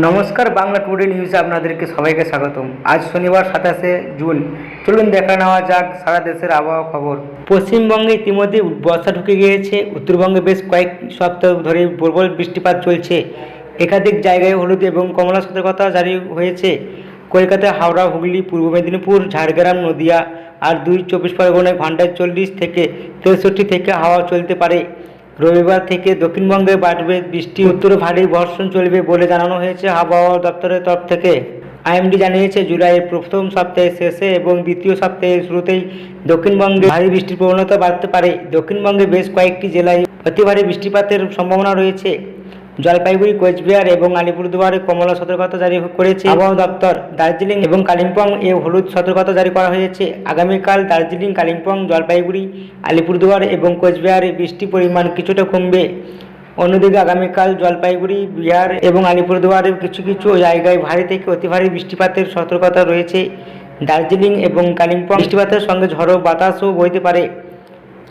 নমস্কার, বাংলা টুডে নিউজে আপনাদেরকে সবাইকে স্বাগতম। আজ শনিবার 27 জুন। চলুন দেখা নেওয়া যাক সারা দেশের আবহাওয়া খবর। পশ্চিমবঙ্গে ইতিমধ্যে বর্ষা ঢুকে গিয়েছে। উত্তরবঙ্গে বেশ কয়েক সপ্তাহ ধরে প্রবল বৃষ্টিপাত চলছে। একাধিক জায়গায় হলুদ এবং কমলা সতর্কতা জারি হয়েছে। কলকাতা, হাওড়া, হুগলি, পূর্ব মেদিনীপুর, ঝাড়গ্রাম, নদিয়া আর 2 চব্বিশ পরগনায় ঘন্টায় 40 থেকে 63 থেকে হাওয়া চলতে পারে। রবিবার থেকে দক্ষিণবঙ্গে বাড়বে বৃষ্টি, উত্তরে ভারী বর্ষণ চলবে বলে জানানো হয়েছে আবহাওয়া দপ্তরের তরফ থেকে। আইএমডি জানিয়েছে, জুলাইয়ের প্রথম সপ্তাহের শেষে এবং দ্বিতীয় সপ্তাহের শুরুতেই দক্ষিণবঙ্গে ভারী বৃষ্টির প্রবণতা বাড়তে পারে। দক্ষিণবঙ্গে বেশ কয়েকটি জেলায় অতি ভারী বৃষ্টিপাতের সম্ভাবনা রয়েছে। জলপাইগুড়ি, কোচবিহার এবং আলিপুরদুয়ারে কমলা সতর্কতা জারি করেছে আবহাওয়া দপ্তর। দার্জিলিং এবং কালিম্পং এ হলুদ সতর্কতা জারি করা হয়েছে। আগামীকাল দার্জিলিং, কালিম্পং, জলপাইগুড়ি, আলিপুরদুয়ার এবং কোচবিহারে বৃষ্টির পরিমাণ কিছুটা কমবে। অন্যদিকে আগামীকাল জলপাইগুড়ি, বিহার এবং আলিপুরদুয়ারের কিছু কিছু জায়গায় ভারী থেকে অতি ভারী বৃষ্টিপাতের সতর্কতা রয়েছে। দার্জিলিং এবং কালিম্পং বৃষ্টিপাতের সঙ্গে ঝড়ো বাতাসও বইতে পারে।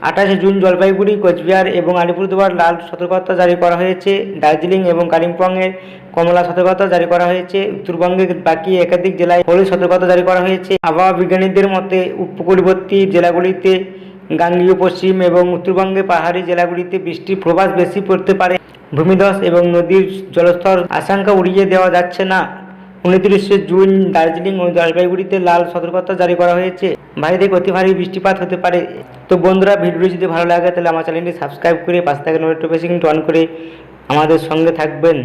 28 জুন জলপাইগুড়ি, কোচবিহার এবং আলিপুরদুয়ার লাল সতর্কতা জারি করা হয়েছে। দার্জিলিং এবং কালিম্পংয়ের কমলা সতর্কতা জারি করা হয়েছে। উত্তরবঙ্গের বাকি একাধিক জেলায় হলুদ সতর্কতা জারি করা হয়েছে। আবহাওয়া বিজ্ঞানীদের মতে উপকূলবর্তী জেলাগুলিতে, গাঙ্গেয় পশ্চিম এবং উত্তরবঙ্গের পাহাড়ি জেলাগুলিতে বৃষ্টির প্রভাব বেশি পড়তে পারে। ভূমিধস এবং নদীর জলস্তর আশঙ্কা উড়িয়ে দেওয়া যাচ্ছে না। 29 জুন দার্জিলিং ও জলপাইগুড়িতে লাল সতর্কতা জারি করা হয়েছে। ভারী থেকে অতি ভারী বৃষ্টিপাত হতে পারে। তো বন্ধুরা, ভিডিওটি যদি ভালো লাগে তাহলে আমার চ্যানেলটি সাবস্ক্রাইব করে পাশে থাকা নোটিফিকেশনটি অন করে আমাদের সঙ্গে থাকবেন।